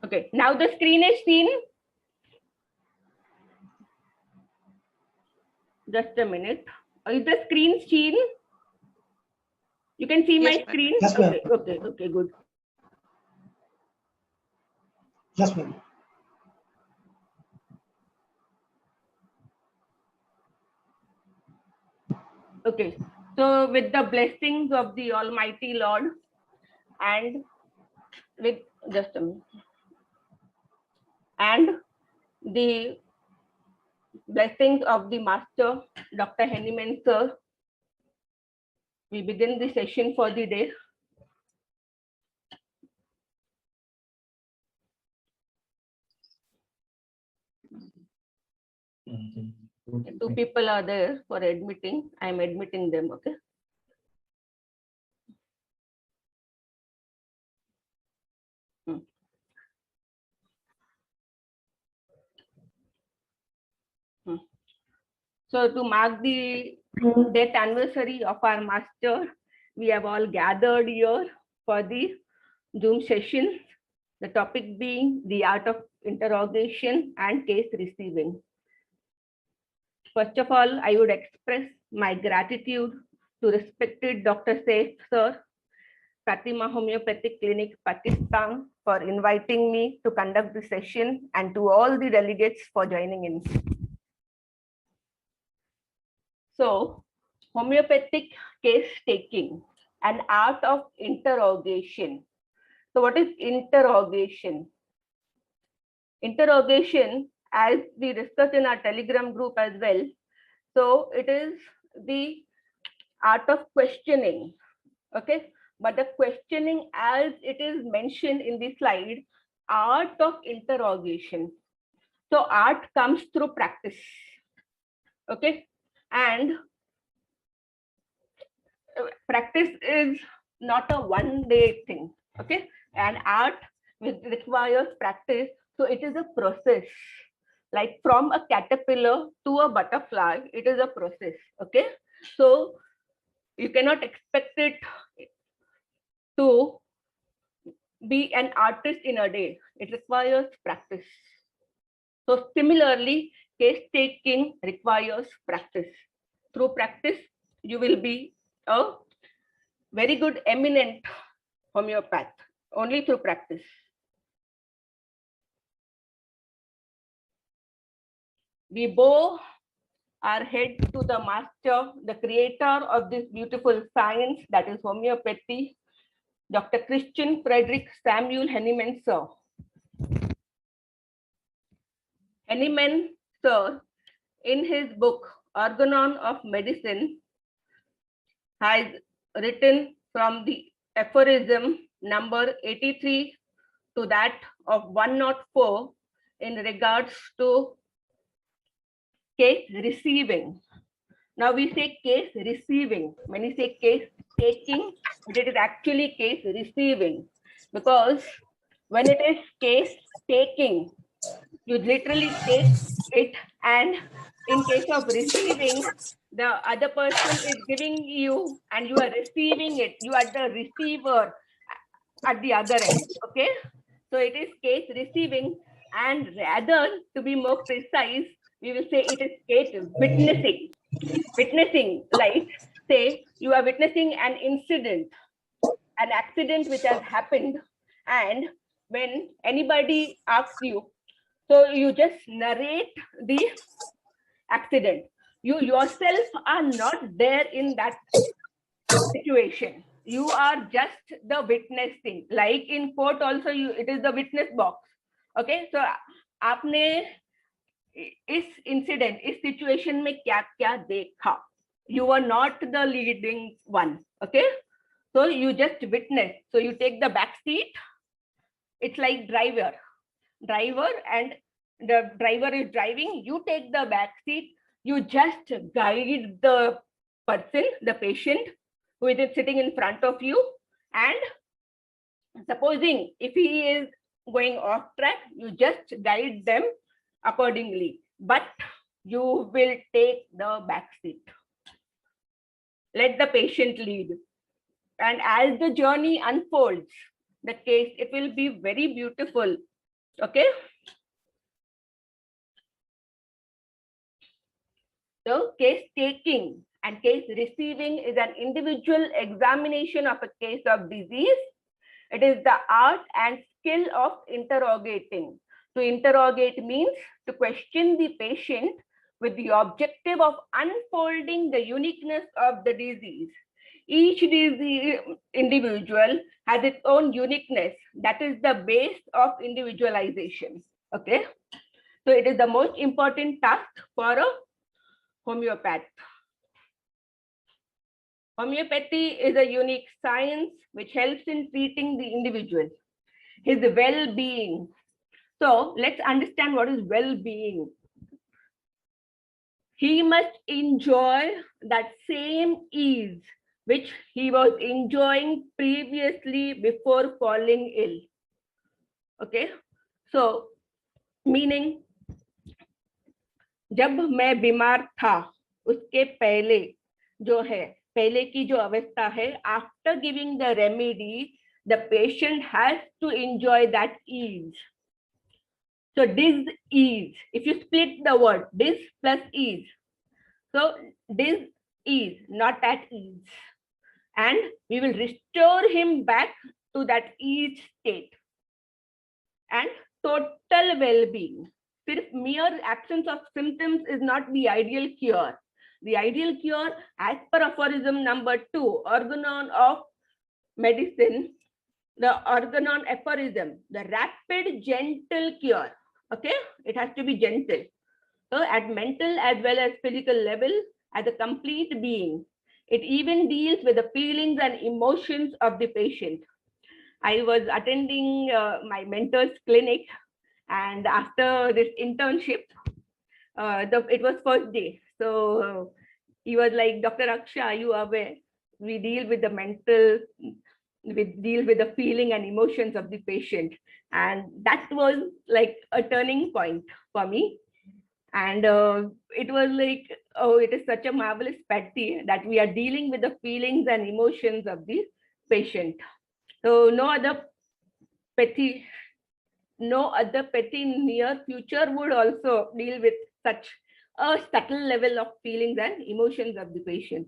Okay, now the screen is seen. Just a minute. Is the screen seen? You can see Yes, my screen? Yes, ma'am. Okay, good. Yes, ma'am. Okay, so with the blessings of the Almighty Lord and with just a minute, and the blessings of the Master, Dr. Hahnemann sir, we begin the session for the day. Two people are there for admitting. I am admitting them, okay? So to mark the death anniversary of our master, we have all gathered here for the Zoom session. The topic being the art of interrogation and case receiving. First of all, I would express my gratitude to respected Dr. SAIF sir, Fatima Homeopathic Clinic, Pakistan, for inviting me to conduct the session, and to all the delegates for joining in. So, homeopathic case taking, an art of interrogation. So what is interrogation? Interrogation, as we discussed in our Telegram group as well, so it is the art of questioning, okay? But the questioning, as it is mentioned in the slide, art of interrogation. So art comes through practice, okay? And practice is not a one-day thing, okay? And art requires practice, so it is a process. Like from a caterpillar to a butterfly, it is a process, okay? So you cannot expect it to be an artist in a day. It requires practice. So similarly, case taking requires practice. Through practice, you will be a very good eminent homeopath, only through practice. We bow our head to the master, the creator of this beautiful science, that is homeopathy, Dr. Christian Frederick Samuel Hahnemann sir. Hahnemann sir, in his book Organon of Medicine, has written from the aphorism number 83 to that of 104 in regards to case receiving. Now we say case receiving. Many say case taking, but it is actually case receiving, because when it is case taking, you literally take it, and in case of receiving, the other person is giving you and you are receiving it. You are the receiver at the other end, okay? So it is case receiving, and rather, to be more precise, we will say it is case witnessing. Witnessing, like say you are witnessing an incident, an accident which has happened, and when anybody asks you, so you just narrate the accident. You yourself are not there in that situation. You are just the witnessing. Like in court also, it is the witness box. Okay, so आपने इस incident, इस situation में क्या क्या देखा? You are not the leading one. Okay, so you just witness. So you take the back seat. It's like driver, and the driver is driving. You take the back seat. You just guide the person, the patient, who is sitting in front of you. And supposing if he is going off track, you just guide them accordingly, but you will take the back seat. Let the patient lead. And as the journey unfolds, the case, it will be very beautiful. Okay. So case taking and case receiving is an individual examination of a case of disease. It is the art and skill of interrogating. To interrogate means to question the patient with the objective of unfolding the uniqueness of the disease. Each disease individual has its own uniqueness. That is the base of individualization. Okay. So it is the most important task for a homeopath. Homeopathy is a unique science which helps in treating the individual, his well-being. So let's understand what is well-being. He must enjoy that same ease which he was enjoying previously before falling ill. Okay, so meaning जब मैं बीमार था उसके पहले जो है पहले की जो अवस्था है, after giving the remedy, the patient has to enjoy that ease. So dis-ease, if you split the word dis plus ease, so dis-ease, not at ease, and we will restore him back to that ease state and total well-being. Mere absence of symptoms is not the ideal cure. The ideal cure, as per aphorism number 2, organon of medicine, the organon aphorism, the rapid, gentle cure. Okay, it has to be gentle. So at mental as well as physical level, as a complete being, it even deals with the feelings and emotions of the patient. I was attending my mentor's clinic, and after this internship, it was first day. So he was like, Dr. Raksha, are you aware? We deal with the mental, we deal with the feeling and emotions of the patient. And that was like a turning point for me. And it was like, oh, it is such a marvelous pathy that we are dealing with the feelings and emotions of the patient. So no other pathy in near future would also deal with such a subtle level of feelings and emotions of the patient.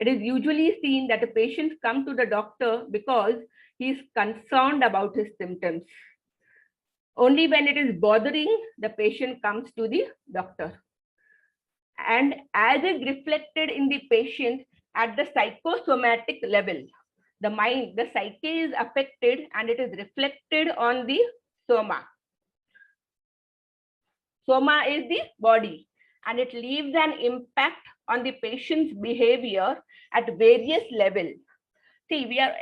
It is usually seen that a patient comes to the doctor because he is concerned about his symptoms. Only when it is bothering, the patient comes to the doctor. And as is reflected in the patient at the psychosomatic level, the mind, the psyche is affected and it is reflected on the soma. Soma is the body, and it leaves an impact on the patient's behavior at various levels. See, we are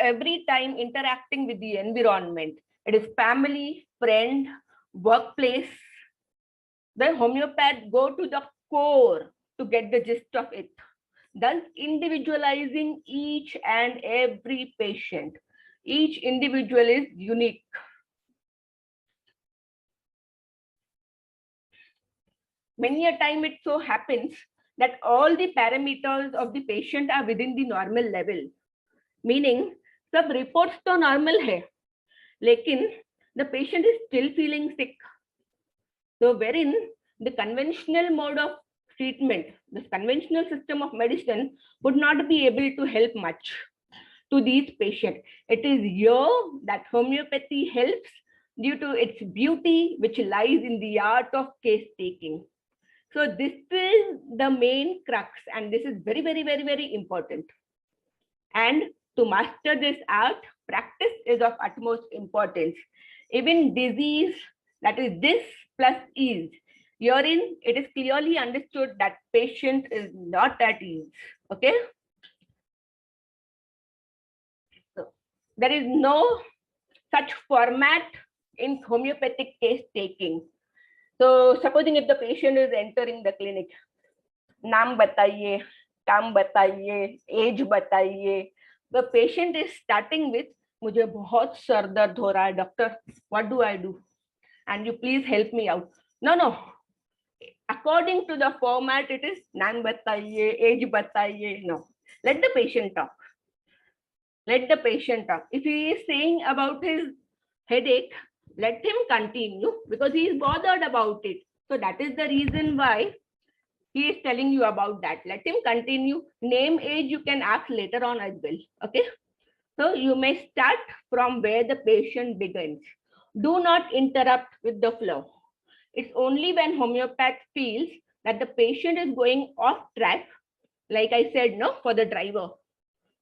every time interacting with the environment. It is family, friend, workplace. The homeopath go to the core to get the gist of it, thus individualizing each and every patient. Each individual is unique. Many a time it so happens that all the parameters of the patient are within the normal level, meaning सब reports तो normal है, लेकिन the patient is still feeling sick. So wherein the conventional mode of treatment, this conventional system of medicine would not be able to help much to these patients. It is here that homeopathy helps due to its beauty, which lies in the art of case taking. So this is the main crux, and this is very, very, very, very important. And to master this art, practice is of utmost importance. Even disease, that is this plus ease. Herein, it is clearly understood that patient is not at ease. Okay. So there is no such format in homeopathic case taking. So supposing if the patient is entering the clinic, नाम बताइए, काम बताइए, as बताइए. The patient is starting with, मुझे बहुत sir दर्द हो रहा है doctor, what do I do? And you please help me out. No. According to the format, it is नाम बताइए, age बताइए. No. Let the patient talk. Let the patient talk. If he is saying about his headache, Let him continue because he is bothered about it. So that is the reason why he is telling you about that. Let him continue. Name, age, you can ask later on as well. Okay. So you may start from where the patient begins. Do not interrupt with the flow. It's only when homeopath feels that the patient is going off track, like I said, no, for the driver,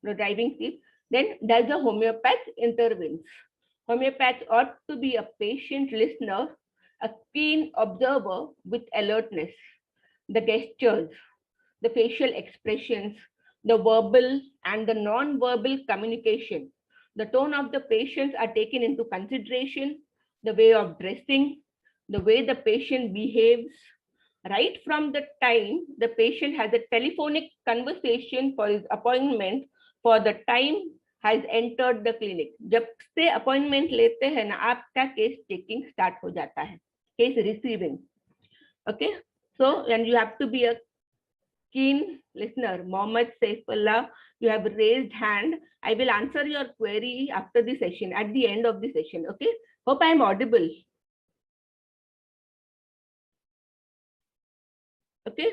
the driving seat, then does the homeopath intervenes. Homeopath ought to be a patient listener, a keen observer with alertness. The gestures, the facial expressions, the verbal and the non-verbal communication. The tone of the patients are taken into consideration, the way of dressing, the way the patient behaves, right from the time the patient has a telephonic conversation for his appointment for the time has entered the clinic. जब से appointment लेते हैं ना, आपका case taking start हो जाता है, case receiving. Okay, so and you have to be a keen listener. Mohammed Saifullah, you have raised hand. I will answer your query after the session, at the end of the session. Okay, hope I am audible. Okay,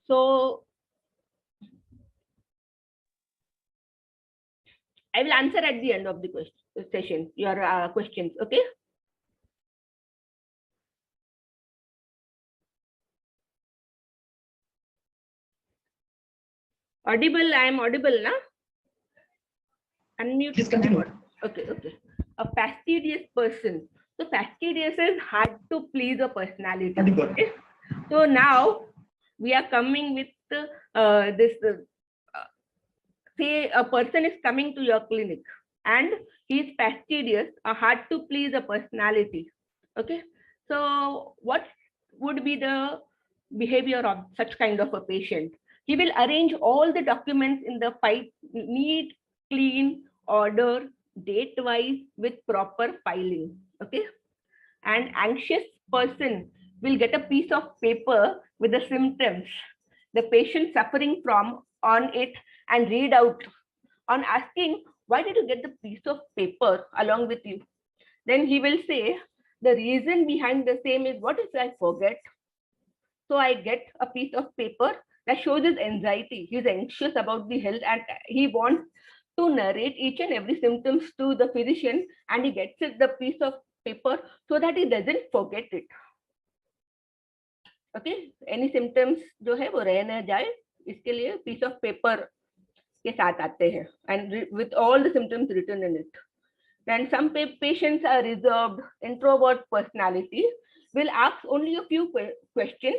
so I will answer at the end of the session your questions. Okay. Audible, I am audible, na? Unmute. Please continue. Okay, okay. A fastidious person. So fastidious is hard to please a personality. Okay? So now we are coming with this. Say a person is coming to your clinic and he is fastidious, a hard to please a personality. Okay. So what would be the behavior of such kind of a patient? He will arrange all the documents in the file, neat, clean, order, date-wise with proper filing. Okay. An anxious person will get a piece of paper with the symptoms the patient suffering from on it and read out. On asking, why did you get the piece of paper along with you? Then he will say, the reason behind the same is, what if I forget? So I get a piece of paper that shows his anxiety. He's anxious about the health and he wants to narrate each and every symptoms to the physician, and he gets it, the piece of paper, so that he doesn't forget it. Okay, any symptoms जो है वो रह न जाए, इसके लिए piece of paper के साथ आते हैं, and with all the symptoms written in it. Then some patients are reserved, introvert personality, will ask only a few questions,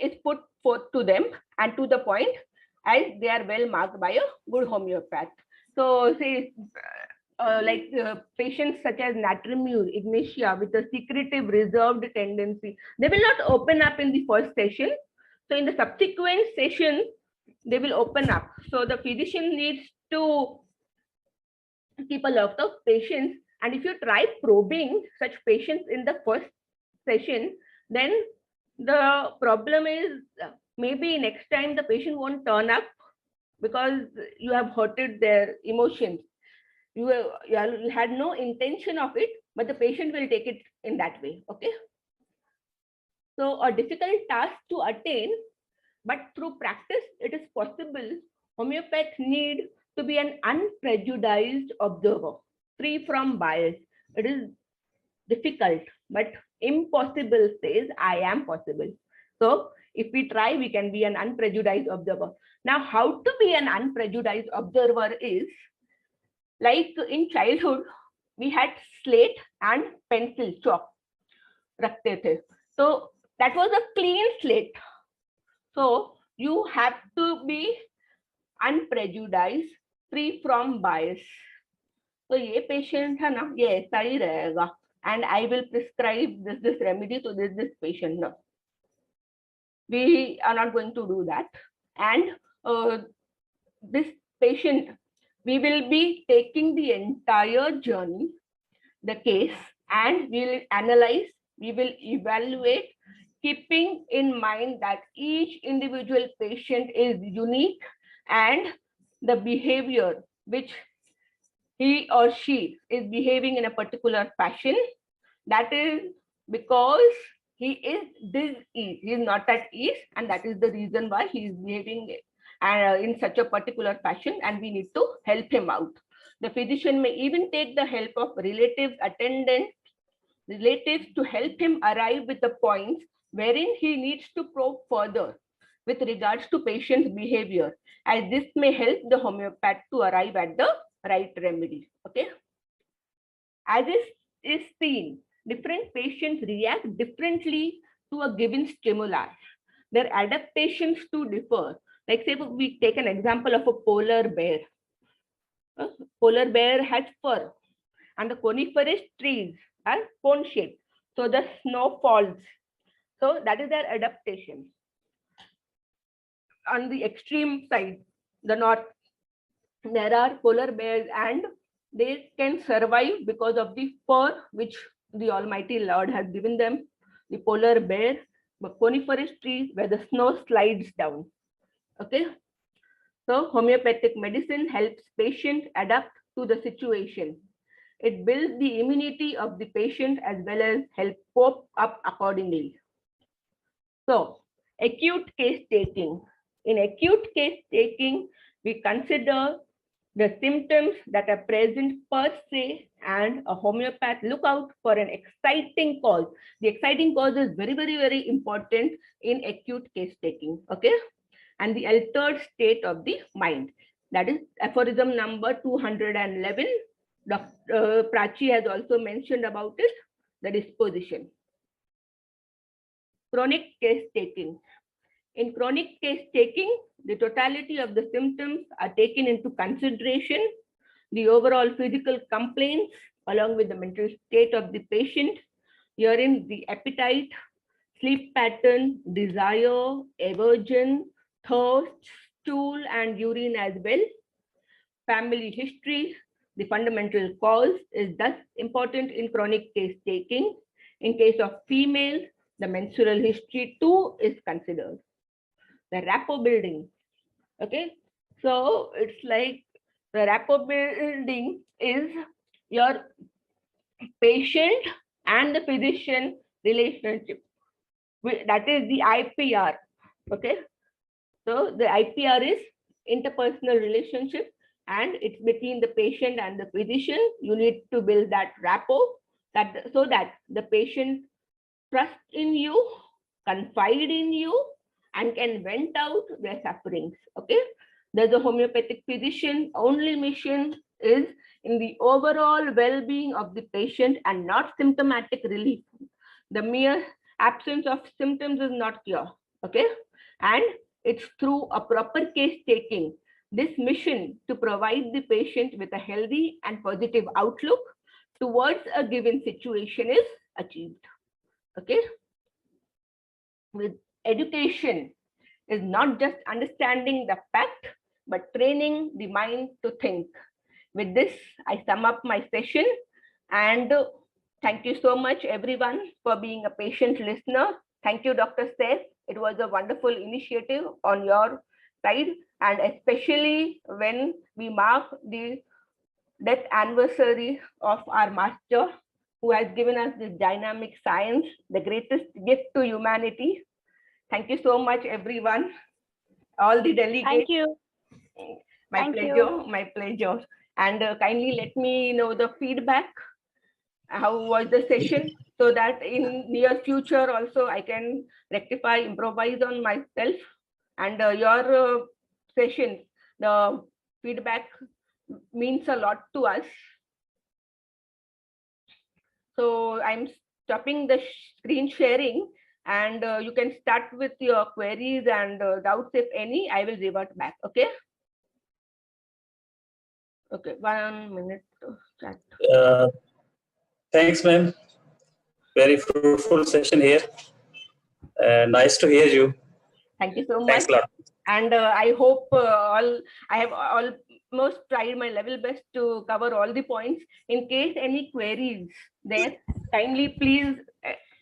is put forth to them and to the point, as they are well marked by a good homeopath. So say patients such as natriumur, ignatia with a secretive reserved tendency, they will not open up in the first session. So in the subsequent session, they will open up. So the physician needs to keep a lot of patience. And if you try probing such patients in the first session, then the problem is maybe next time the patient won't turn up because you have hurted their emotions. You had no intention of it, but the patient will take it in that way. Okay. So a difficult task to attain, but through practice, it is possible. Homeopaths need to be an unprejudiced observer, free from bias. It is difficult, but impossible says I am possible. So if we try, we can be an unprejudiced observer. Now, how to be an unprejudiced observer is, like in childhood, we had slate and pencil, chalk, rakhte the. So that was a clean slate. So you have to be unprejudiced, free from bias. So ये patient है ना, ये ऐसा ही रहेगा, and I will prescribe this remedy to this patient. No, we are not going to do that. And this patient, we will be taking the entire journey, the case, and we will analyze, we will evaluate, keeping in mind that each individual patient is unique and the behavior which he or she is behaving in a particular fashion, that is because he is diseased, he is not at ease, and that is the reason why he is behaving in such a particular fashion, and we need to help him out. The physician may even take the help of relatives, attendants, relatives to help him arrive with the points wherein he needs to probe further with regards to patient's behavior, as this may help the homeopath to arrive at the right remedy. Okay. As is seen, different patients react differently to a given stimuli. Their adaptations to differ. Like say we take an example of a polar bear. A polar bear has fur, and the coniferous trees are cone shaped. So the snow falls. So that is their adaptation. On the extreme side, the north, there are polar bears and they can survive because of the fur which the Almighty Lord has given them. The polar bear, the coniferous trees where the snow slides down. Okay. So homeopathic medicine helps patient adapt to the situation. It builds the immunity of the patient as well as help cope up accordingly. So acute case taking. In acute case taking, we consider the symptoms that are present per se, and a homeopath look out for an exciting cause. The exciting cause is very, very, very important in acute case taking. Okay. And the altered state of the mind. That is aphorism number 211. Dr. Prachi has also mentioned about it, the disposition. Chronic case taking. In chronic case taking, the totality of the symptoms are taken into consideration, the overall physical complaints along with the mental state of the patient, herein the appetite, sleep pattern, desire, aversion, thirst, stool and urine as well. Family history, the fundamental cause is thus important in chronic case taking. In case of females, the menstrual history too is considered. The rapport building. Okay, so it's like the rapport building is your patient and the physician relationship. That is the IPR. Okay, so the IPR is interpersonal relationship, and it's between the patient and the physician. You need to build that rapport, that so that the patient trusts in you, confide in you, and can vent out their sufferings. Okay, the homeopathic physician only mission is in the overall well-being of the patient and not symptomatic relief. The mere absence of symptoms is not cure. Okay, and it's through a proper case taking, this mission to provide the patient with a healthy and positive outlook towards a given situation is achieved. Okay, with education is not just understanding the fact, but training the mind to think. With this, I sum up my session, and thank you so much everyone for being a patient listener. Thank you, Dr. SAIF. It was a wonderful initiative on your side, and especially when we mark the death anniversary of our master, who has given us this dynamic science, the greatest gift to humanity. Thank you so much, everyone. All the delegates. Thank you. My Thank pleasure, you. my pleasure. And kindly let me know the feedback. How was the session, so that in near future also I can rectify, improvise on myself. And your session, the feedback means a lot to us. So I'm stopping the screen sharing, and you can start with your queries and doubts if any. I will revert back. Okay. Okay, 1 minute to chat. Thanks, ma'am. Very fruitful session here. Nice to hear you. Thank you so much. Thanks a lot. And I hope I have almost tried my level best to cover all the points. In case any queries there, kindly please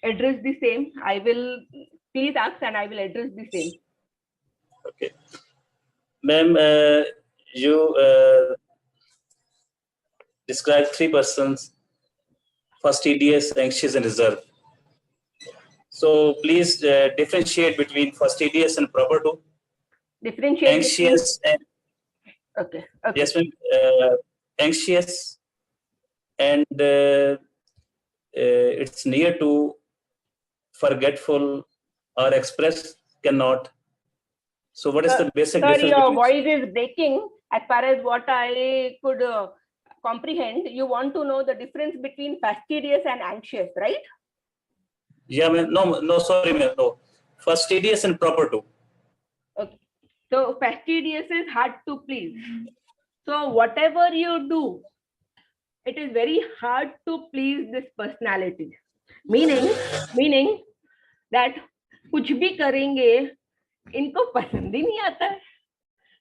address the same. I will please ask and I will address the same. Okay. Ma'am, you describe 3 persons: fastidious, anxious, and reserved. So please differentiate between fastidious and proper to. Differentiate Anxious and okay. Okay. yes, ma'am. Anxious and it's near to forgetful or express cannot. So what is the basic Sir, difference your between? voice is breaking. As far as what I could comprehend, you want to know the difference between fastidious and anxious, right? Yeah, ma'am. No, sorry, ma'am. No. Fastidious and proper to. Okay. So fastidious is hard to please. So whatever you do, it is very hard to please this personality. Meaning that कुछ भी करेंगे इनको पसंद ही नहीं आता है.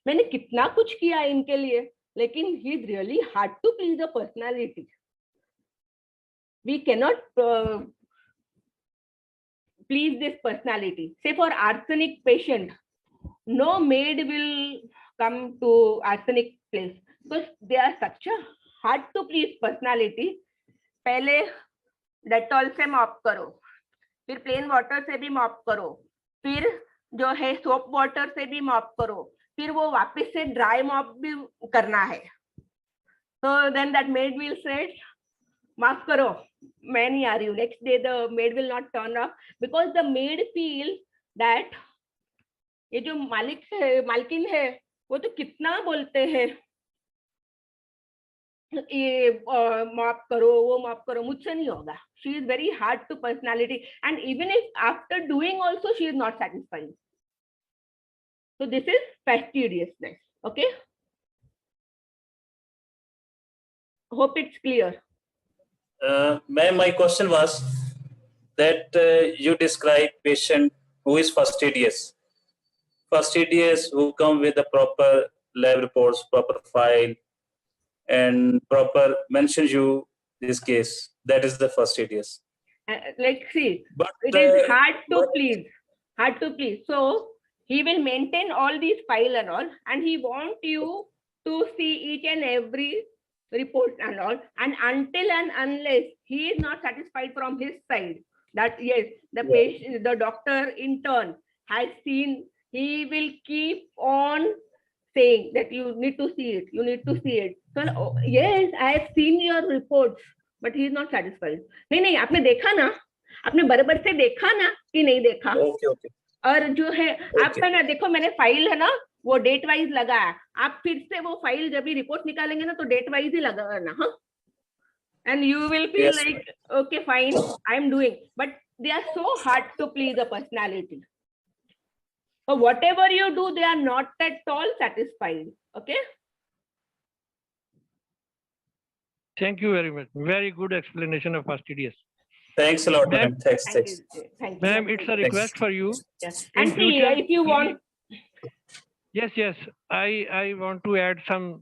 मैंने कितना कुछ किया इनके लिए, लेकिन he is really hard to please the personality. We cannot please this personality. Say for arsenic patient, no maid will come to arsenic place because they are such a hard to please personality. पहले Dettol से mop करो, फिर plain water से भी mop करो, फिर जो है सोप वाटर से भी मॉप करो, फिर वो वापस से ड्राई मॉप भी करना है. So then that maid will say, माफ करो, मैं नहीं आ रही हूँ. Next day the maid will not turn up because the maid feel that ये जो मालिक है, मालकिन है, वो तो कितना बोलते हैं, ये माफ करो, वो माफ करो, मुझसे नहीं होगा. She is very hard to personality, and even if after doing also she is not satisfied. So this is fastidiousness. Okay. Hope it's clear. Ma'am, my question was that you describe patient who is fastidious. Fastidious who come with the proper lab reports, proper file, and proper mentions you this case. That is the fastidious. Let's see. But It is hard to please. Hard to please. So he will maintain all these file and all, and he want you to see each and every report and all. And until and unless he is not satisfied from his side, that yes, the patient, the doctor in turn has seen, he will keep on saying that you need to see it, you need to see it. So yes, I have seen your reports, but he is not satisfied. नहीं, आपने देखा ना, आपने बराबर से देखा ना कि नहीं देखा. Okay. और जो है आपका ना, देखो मैंने फाइल है ना, वो डेट वाइज लगा है. आप फिर से वो फाइल जब भी रिपोर्ट निकालेंगे ना, तो डेट वाइज ही लगाना. हाँ. And you will feel like, okay, fine, I am doing. But they are so hard to please a personality. So whatever you do, they are not at all satisfied. Okay. Thank you very much. Very good explanation of fastidious. Thanks a lot, ma'am. Thanks. Thank you. Ma'am, it's a request for you. Yes. In And see, future, if you want. Yes. I want to add some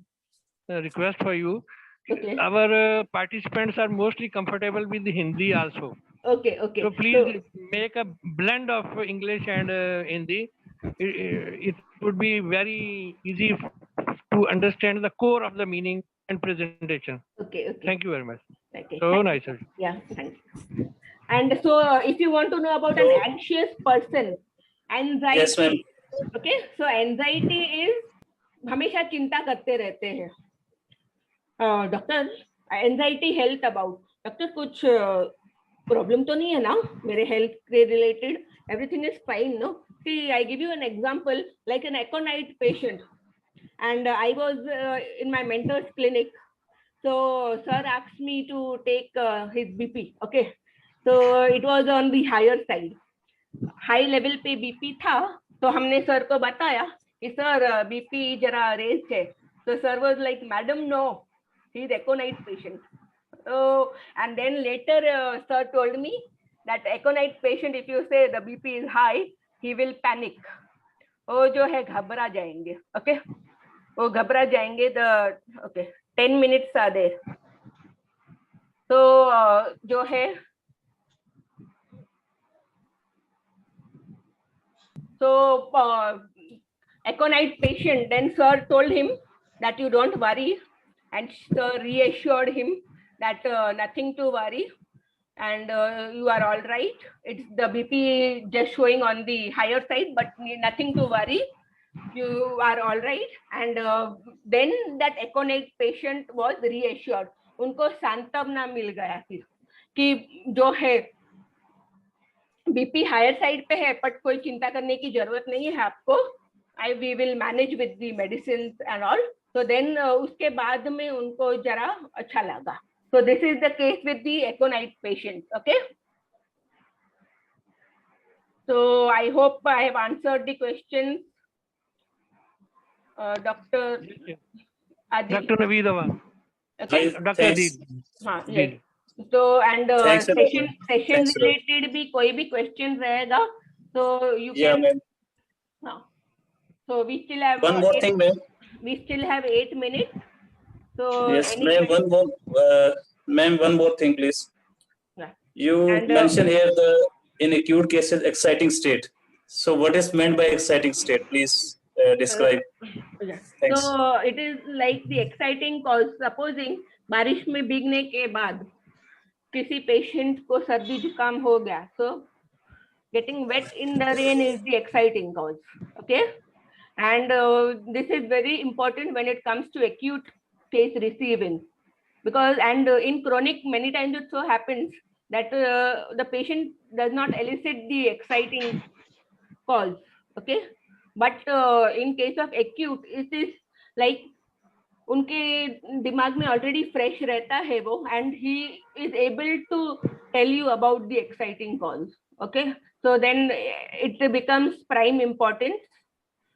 request for you. Okay. Our participants are mostly comfortable with Hindi also. Okay. So please make a blend of English and Hindi. It would be very easy to understand the core of the meaning and presentation. Okay. Thank you very much. Okay. So nice. Sir. Yeah, thanks. And so if you want to know about an anxious person, anxiety. Yes, ma'am. Okay, so anxiety is हमेशा चिंता करते रहते हैं. Doctor, anxiety health about, doctor कुछ problem तो नहीं है ना मेरे हेल्थ के related, everything is fine no. See, I give you an example, like an aconite patient, and I was in my mentor's clinic. So sir asked me to take his BP. Okay, so it was on the higher side, high level पे BP था. तो हमने sir को बताया कि sir BP जरा raise है. So sir was like, madam, no, he is aconite patient. So and then later sir told me that aconite patient, if you say the BP is high, he will panic. वो जो है घबरा जाएंगे. Okay, वो घबरा जाएंगे. The okay 10 minutes are there. So जो है, so aconite patient, then sir told him that you don't worry, and sir reassured him that nothing to worry, and you are all right. It's the BP just showing on the higher side, but nothing to worry. You are all right. And then that econate patient was reassured. उनको सांत्वना मिल गया फिर कि जो है BP higher side पे है, but कोई चिंता करने की जरूरत नहीं है आपको. We will manage with the medicine and all. तो देन उसके बाद में उनको जरा अच्छा लगा. So this is the case with the aconite patients. Okay. So I hope I have answered the question. Dr. Adil. Dr. Naveedava. Okay. Dr. Adil. हाँ, yes. So and session related भी कोई भी question रहेगा, so you can. Ma'am. हाँ. So we still have one more thing, ma'am. We still have 8 minutes. So yes, ma'am. One more thing, please. Yeah. You mentioned here in acute cases exciting state. So what is meant by exciting state? Please describe. Yeah. Thanks. So it is like the exciting cause. Supposing बारिश में भीगने के बाद किसी patient को सर्दी जुकाम हो गया, so getting wet in the rain is the exciting cause. Okay. And this is very important when it comes to acute case receiving, because in chronic many times it so happens that the patient does not elicit the exciting cause. Okay. But in case of acute, it is like उनके दिमाग में already fresh रहता है वो, and he is able to tell you about the exciting cause. Okay. So then it becomes prime importance,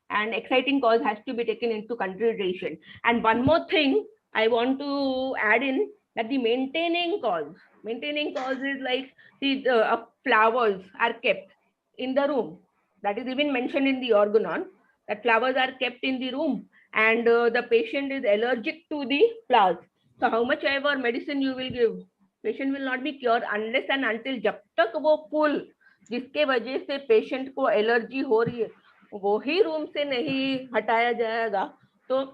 and exciting cause has to be taken into consideration. And one more thing I want to add in, that the maintaining cause is like the flowers are kept in the room. That is even mentioned in the organon, that flowers are kept in the room, and the patient is allergic to the flowers. So how much ever medicine you will give, patient will not be cured unless and until जब तक वो फूल जिसके वजह से patient को allergy हो रही है वो ही रूम से नहीं हटाया जाएगा, तो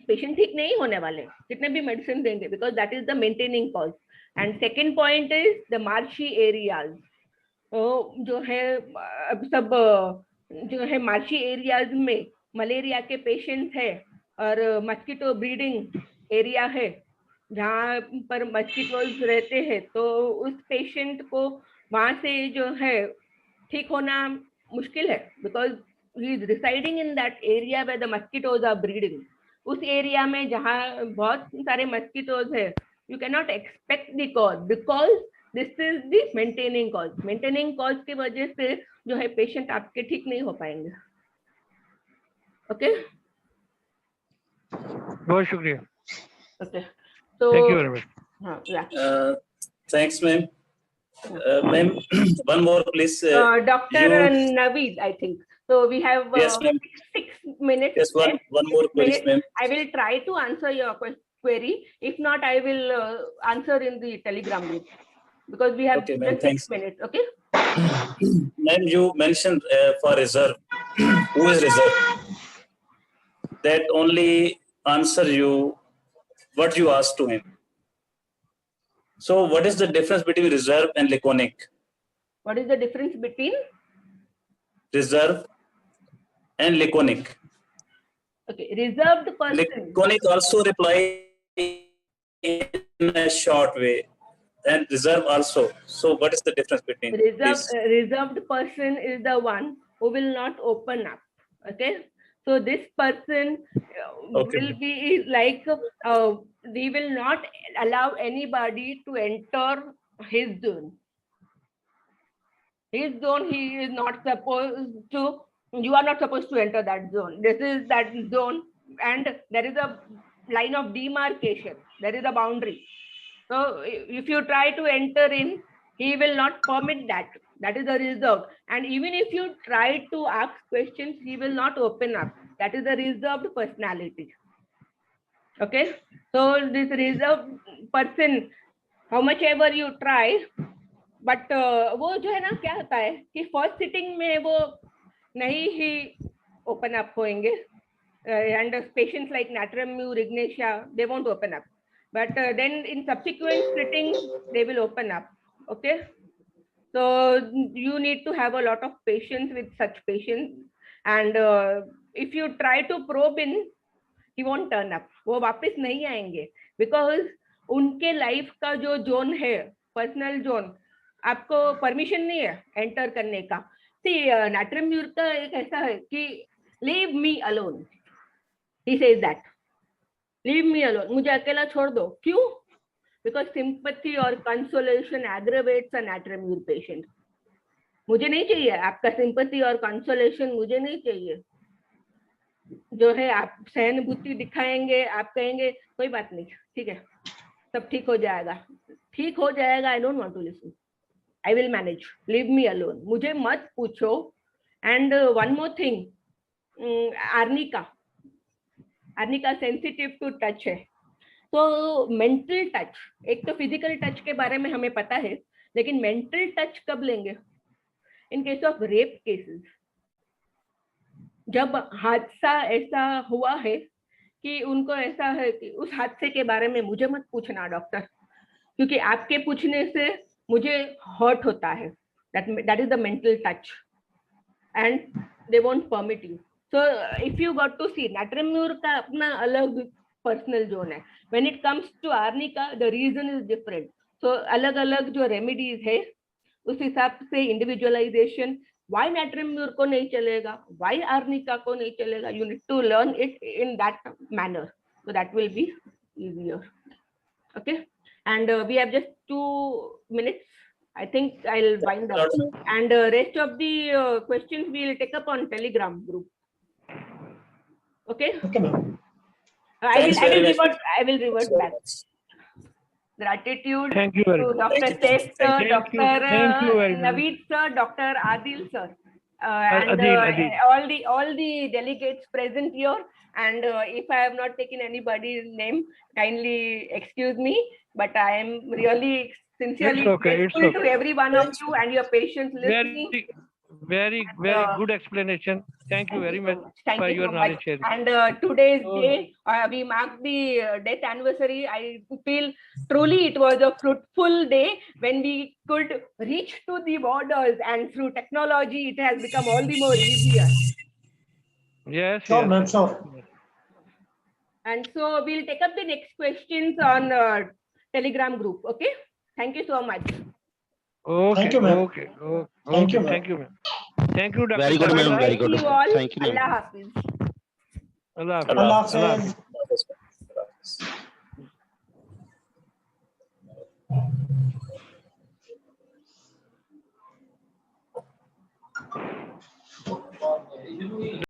पेशेंट ठीक नहीं होने वाले कितने भी मेडिसिन देंगे, because that is the maintaining cause. And second point is the marshy areas. जो है सब जो है मार्शी एरियाज में मलेरिया के पेशेंट्स है और मस्कीटो ब्रीडिंग एरिया है जहाँ पर मस्कीटोज रहते हैं, तो उस पेशेंट को वहां से जो है ठीक होना मुश्किल है, because he is residing in that area where the mosquitoes are breeding. उस एरिया में जहाँ बहुत सारे मस्कीटोज है, you cannot expect the cause because this is the maintaining cause. Maintaining cause की वजह से जो है पेशेंट आपके ठीक नहीं हो पाएंगे. ओके. बहुत शुक्रिया. Okay. So thank you very much. हाँ, yeah. Thanks, ma'am. Ma'am, one more, please. Dr. Naveed, I think. So we have yes, 6 minutes. Yes, one more, please, ma'am. I will try to answer your query. If not, I will answer in the Telegram group, because we have just 6 minutes. Okay. Ma'am, you mentioned for reserve. Who is reserve? That only answer you what you asked to him. So what is the difference between reserve and laconic? What is the difference between reserve and laconic? Okay, reserved person. Laconic also reply in a short way, and reserve also. So what is the difference between reserved person is the one who will not open up. Okay. So this person will be like we will not allow anybody to enter his zone. His zone, he is not supposed to. You are not supposed to enter that zone. This is that zone, and there is a line of demarcation. There is a boundary. So if you try to enter in, he will not permit that. That is the reserved. And even if you try to ask questions, he will not open up. That is the reserved personality. Okay. So this reserved person, how much ever you try, but वो जो है ना क्या होता है कि first sitting में वो नहीं ही ओपन अप होंगे, and patients like natrium ignatia, they won't open up. But then in subsequent splittings, they will open up. Okay. So you need to have a lot of patience with such patients. And if you try to probe in, he won't turn up. वो वापस नहीं आएंगे because उनके life का जो zone है, personal zone, आपको permission नहीं है एंटर करने का. सी नाट्रियम म्यूर का एक ऐसा है कि leave me alone. He says that, leave me alone, मुझे अकेला छोड़ दो. क्यों? बिकॉज सिंपैथी और कंसोलेशन एग्रेवेट्स अ नाट्रियम म्यूर पेशेंट. मुझे नहीं चाहिए आपका सिंपैथी और कंसोलेशन, मुझे नहीं चाहिए. जो है आप सहानुभूति दिखाएंगे, आप कहेंगे कोई बात नहीं, ठीक है, सब ठीक हो जाएगा, ठीक हो जाएगा. I don't want to listen, I will manage, leave me alone, मुझे मत पूछो. And one more thing, arnica sensitive to touch है. तो मेंटल टच, एक तो फिजिकल टच के बारे में हमें पता है, लेकिन मेंटल टच कब लेंगे? In case of rape cases, जब हादसा ऐसा हुआ है कि उनको ऐसा है कि उस हादसे के बारे में मुझे मत पूछना डॉक्टर, क्योंकि आपके पूछने से मुझे हर्ट होता है. That is the mental touch and they won't permit you. So if you got to see, natrium mur का अपना अलग पर्सनल जोन है. When it comes to arnica, the reason is different. So अलग अलग जो remedies है उस हिसाब से इंडिविजुअलाइजेशन. Why natrium म्यूर को नहीं चलेगा, why arnica को नहीं चलेगा, you need to learn it in that manner, so that will be easier. Okay, and we have just 2 minutes. I think I'll wind up, and rest of the questions we'll take up on Telegram group. Okay. Okay, ma'am. I will revert back. Gratitude Thank you very to much. Dr. Saif sir, Thank you. Dr. Thank you very much. Naveed sir, Dr. Adil sir, and Adil. all the delegates present here. And if I have not taken anybody's name, kindly excuse me. But I am really sincerely grateful to every one of you and your patience listening. Very good explanation. Thank you very much for your knowledge sharing. And today's day, we mark the death anniversary. I feel truly it was a fruitful day when we could reach to the borders, and through technology it has become all the more easier. Yes, Sure, yes. ma'am, sure. And so we'll take up the next questions on Telegram group. Okay, thank you so much. Okay, Thank you, ma'am. Okay. Thank you, ma'am. Thank you, ma'am. Thank you, Dr. Very good, ma'am. Very good. Thank you all. Thank you, ma'am. Allah Hafiz. Allah Hafiz. Allah Allah Hafiz.